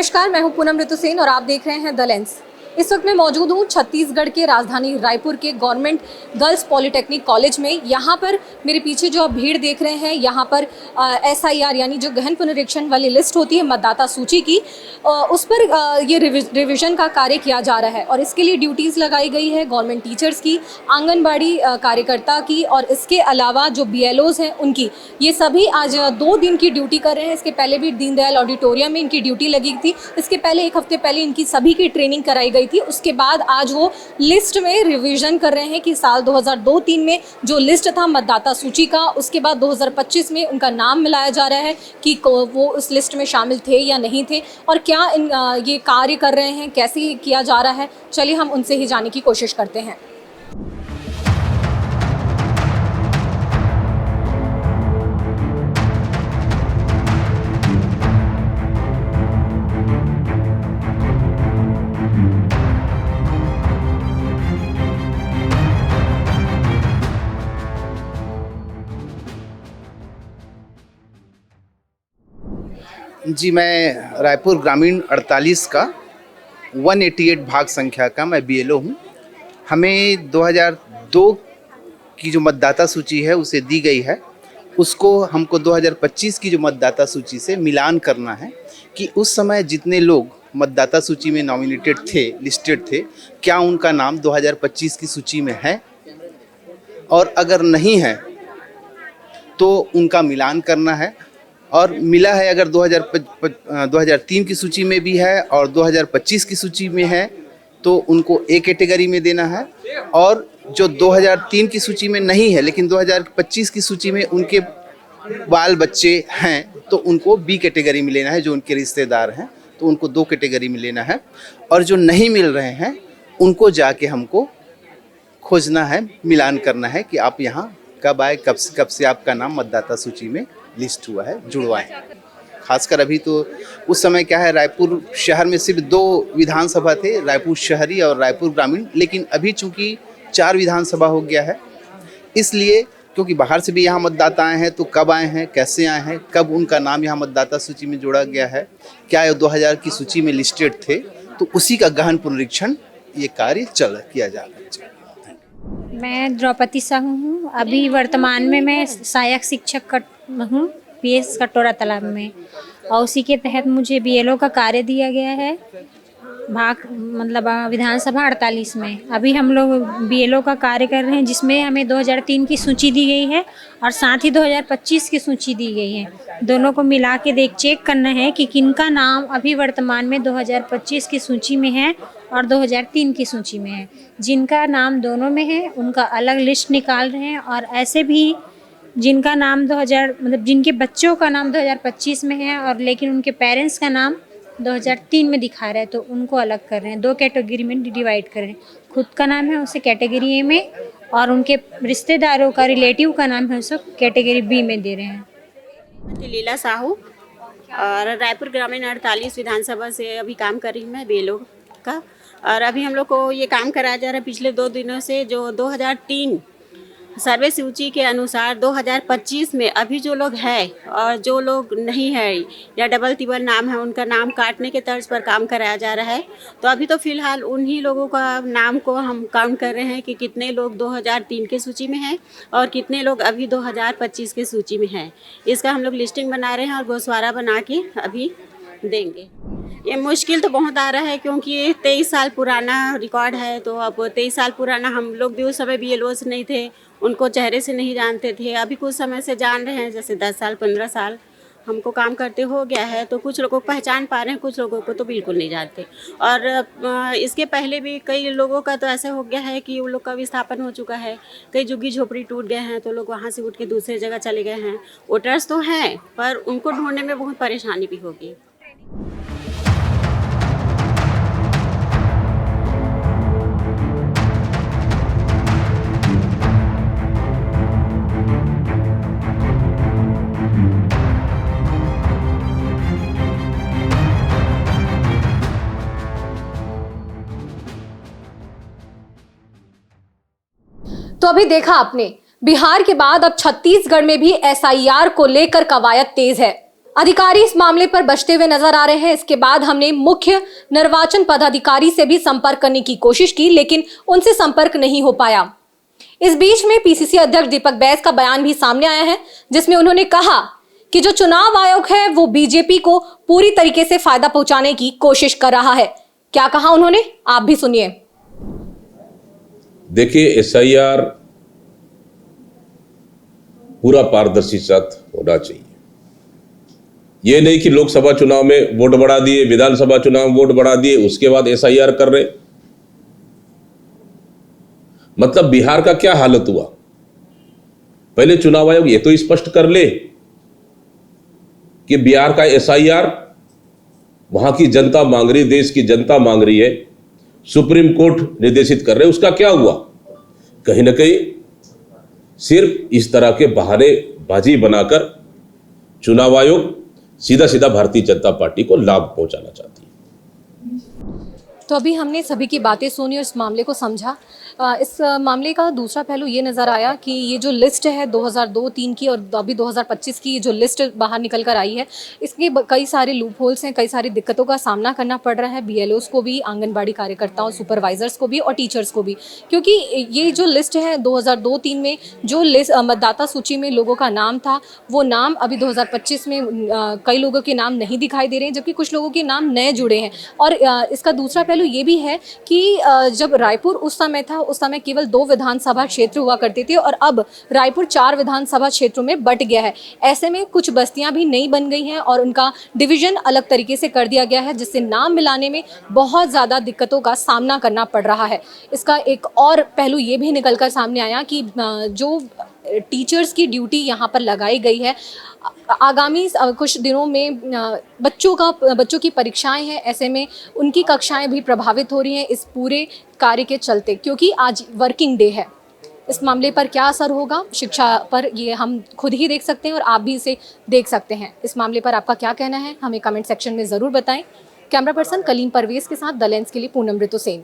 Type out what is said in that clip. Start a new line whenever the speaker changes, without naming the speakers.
नमस्कार, मैं हूं पूनम ऋतु सेन और आप देख रहे हैं द लेंस। इस वक्त मैं मौजूद हूं छत्तीसगढ़ के राजधानी रायपुर के गवर्नमेंट गर्ल्स पॉलिटेक्निक कॉलेज में। यहाँ पर मेरे पीछे जो आप भीड़ देख रहे हैं, यहाँ पर SIR यानी जो गहन पुनरीक्षण वाली लिस्ट होती है मतदाता सूची की, उस पर ये रिविज़न का कार्य किया जा रहा है और इसके लिए ड्यूटीज़ लगाई गई है गवर्नमेंट टीचर्स की, आंगनबाड़ी कार्यकर्ता की और इसके अलावा जो BLOs हैं उनकी। ये सभी आज 2 दिन की ड्यूटी कर रहे हैं। इसके पहले भी दीनदयाल ऑडिटोरियम में इनकी ड्यूटी लगी थी। इसके पहले 1 हफ्ते पहले इनकी सभी की ट्रेनिंग कराई गई थी। उसके बाद आज वो लिस्ट में रिवीजन कर रहे हैं कि साल 2002-03 में जो लिस्ट था मतदाता सूची का, उसके बाद 2025 में उनका नाम मिलाया जा रहा है कि वो उस लिस्ट में शामिल थे या नहीं थे और क्या ये कार्य कर रहे हैं, कैसे किया जा रहा है। चलिए हम उनसे ही जानने की कोशिश करते हैं।
जी, मैं रायपुर ग्रामीण 48 का 188 भाग संख्या का मैं BLO हूँ। हमें 2002 की जो मतदाता सूची है उसे दी गई है, उसको हमको 2025 की जो मतदाता सूची से मिलान करना है कि उस समय जितने लोग मतदाता सूची में नॉमिनेटेड थे, लिस्टेड थे, क्या उनका नाम 2025 की सूची में है, और अगर नहीं है तो उनका मिलान करना है। और मिला है अगर 2003 की सूची में भी है और 2025 की सूची में है तो उनको A कैटेगरी में देना है, और जो 2003 की सूची में नहीं है लेकिन 2025 की सूची में उनके बाल बच्चे हैं तो उनको B कैटेगरी में लेना है। जो उनके रिश्तेदार हैं तो उनको 2 कैटेगरी में लेना है, और जो नहीं मिल रहे हैं उनको जाके हमको खोजना है, मिलान करना है कि आप यहाँ कब आए, कब से आपका नाम मतदाता सूची में लिस्ट हुआ है, जुड़वाएं। खासकर अभी तो उस समय क्या है, रायपुर शहर में सिर्फ 2 विधानसभा थे, रायपुर शहरी और रायपुर ग्रामीण, लेकिन अभी चूंकि 4 विधानसभा हो गया है, इसलिए क्योंकि बाहर से भी यहाँ मतदाता आए हैं तो कब आए हैं, कैसे आए हैं, कब उनका नाम यहाँ मतदाता सूची में जोड़ा गया है, क्या ये 2000 की सूची में लिस्टेड थे, तो उसी का गहन पुनरीक्षण ये कार्य किया जा रहा है।
मैं द्रौपदी साहू हूँ। अभी वर्तमान में मैं सहायक शिक्षक हूँ PS कटोरा तालाब में, और उसी के तहत मुझे BLO का कार्य दिया गया है विधानसभा 48 में। अभी हम लोग BLO का कार्य कर रहे हैं, जिसमें हमें 2003 की सूची दी गई है और साथ ही 2025 की सूची दी गई है। दोनों को मिला के चेक करना है कि किनका नाम अभी वर्तमान में 2025 की सूची में है और 2003 की सूची में है। जिनका नाम दोनों में है उनका अलग लिस्ट निकाल रहे हैं, और ऐसे भी जिनका नाम जिनके बच्चों का नाम 2025 में है और लेकिन उनके पेरेंट्स का नाम 2003 में दिखा रहा है तो उनको अलग कर रहे हैं, 2 कैटेगरी में डिवाइड कर रहे हैं। खुद का नाम है उसे कैटेगरी A में, और उनके रिश्तेदारों का, रिलेटिव का नाम है उसे कैटेगरी B में दे रहे हैं।
लीला साहू, और रायपुर ग्रामीण 48 विधानसभा से अभी काम कर रही हूँ मैं BLO का। और अभी हम लोग को ये काम कराया जा रहा है पिछले 2 दिनों से, जो 2003 सर्वे सूची के अनुसार 2025 में अभी जो लोग हैं और जो लोग नहीं है या डबल तिबल नाम है, उनका नाम काटने के तर्ज पर काम कराया जा रहा है। तो अभी तो फ़िलहाल उन्हीं लोगों का नाम को हम काउंट कर रहे हैं कि कितने लोग 2003 के सूची में हैं और कितने लोग अभी 2025 के सूची में हैं। इसका हम लोग लिस्टिंग बना रहे हैं और गोस्वारा बना के अभी देंगे। ये मुश्किल तो बहुत आ रहा है क्योंकि ये 23 साल पुराना रिकॉर्ड है। तो अब 23 साल पुराना, हम लोग भी उस समय BLOs नहीं थे, उनको चेहरे से नहीं जानते थे। अभी कुछ समय से जान रहे हैं, जैसे 10 साल 15 साल हमको काम करते हो गया है, तो कुछ लोगों को पहचान पा रहे हैं, कुछ लोगों को तो बिल्कुल नहीं जानते। और इसके पहले भी कई लोगों का तो ऐसा हो गया है कि उन लोग का विस्थापन हो चुका है, कई झुग्गी झोपड़ी टूट गए हैं तो लोग वहाँ से उठ के दूसरे जगह चले गए हैं। वोटर्स तो हैं पर उनको ढूंढने में बहुत परेशानी भी होगी।
तो अभी देखा आपने, बिहार के बाद अब छत्तीसगढ़ में भी SIR को लेकर कवायद तेज है। अधिकारी इस मामले पर बचते हुए नजर आ रहे हैं। इसके बाद हमने मुख्य निर्वाचन पदाधिकारी से भी संपर्क करने की कोशिश की, लेकिन उनसे संपर्क नहीं हो पाया। इस बीच में पीसीसी अध्यक्ष दीपक बैस का बयान भी सामने आया है, जिसमें उन्होंने कहा कि जो चुनाव आयोग है वो बीजेपी को पूरी तरीके से फायदा पहुंचाने की कोशिश कर रहा है। क्या कहा उन्होंने, आप भी सुनिए।
देखिए, एसआईआर पूरा पारदर्शी साथ होना चाहिए। ये नहीं कि लोकसभा चुनाव में वोट बढ़ा दिए, विधानसभा चुनाव में वोट बढ़ा दिए, उसके बाद एसआईआर कर रहे। मतलब बिहार का क्या हालत हुआ, पहले चुनाव आयोग ये तो स्पष्ट कर ले कि बिहार का एसआईआर वहां की जनता मांग रही, देश की जनता मांग रही है, सुप्रीम कोर्ट निर्देशित कर रहे, उसका क्या हुआ? कहीं ना कहीं सिर्फ इस तरह के बहानेबाजी बनाकर चुनाव आयोग सीधा सीधा भारतीय जनता पार्टी को लाभ पहुंचाना चाहती है।
तो अभी हमने सभी की बातें सुनी और इस मामले को समझा। इस मामले का दूसरा पहलू ये नज़र आया कि ये जो लिस्ट है 2002-3 की और अभी 2025 की जो लिस्ट बाहर निकल कर आई है, इसके कई सारे लूप होल्स हैं, कई सारी दिक्कतों का सामना करना पड़ रहा है बीएलओस को भी, आंगनबाड़ी कार्यकर्ताओं, सुपरवाइजर्स को भी और टीचर्स को भी, क्योंकि ये जो लिस्ट है 2002-3 में जो लिस्ट मतदाता सूची में लोगों का नाम था, वो नाम अभी 2025 में कई लोगों के नाम नहीं दिखाई दे रहे हैं, जबकि कुछ लोगों के नाम नए जुड़े हैं। और इसका दूसरा पहलू ये भी है कि जब रायपुर उस समय था, उस समय केवल 2 विधानसभा क्षेत्र हुआ करते थे और अब रायपुर 4 विधानसभा क्षेत्रों में बंट गया है। ऐसे में कुछ बस्तियां भी नई बन गई हैं और उनका डिवीजन अलग तरीके से कर दिया गया है, जिससे नाम मिलाने में बहुत ज़्यादा दिक्कतों का सामना करना पड़ रहा है। इसका एक और पहलू ये भी निकलकर सामने आया कि जो टीचर्स की ड्यूटी यहाँ पर लगाई गई है, आगामी कुछ दिनों में बच्चों की परीक्षाएं हैं, ऐसे में उनकी कक्षाएं भी प्रभावित हो रही हैं इस पूरे कार्य के चलते, क्योंकि आज वर्किंग डे है। इस मामले पर क्या असर होगा शिक्षा पर, ये हम खुद ही देख सकते हैं और आप भी इसे देख सकते हैं। इस मामले पर आपका क्या कहना है, हमें कमेंट सेक्शन में ज़रूर बताएं। कैमरा पर्सन कलीम परवेज़ के साथ द लेंस के लिए पूनम ऋतु सेन।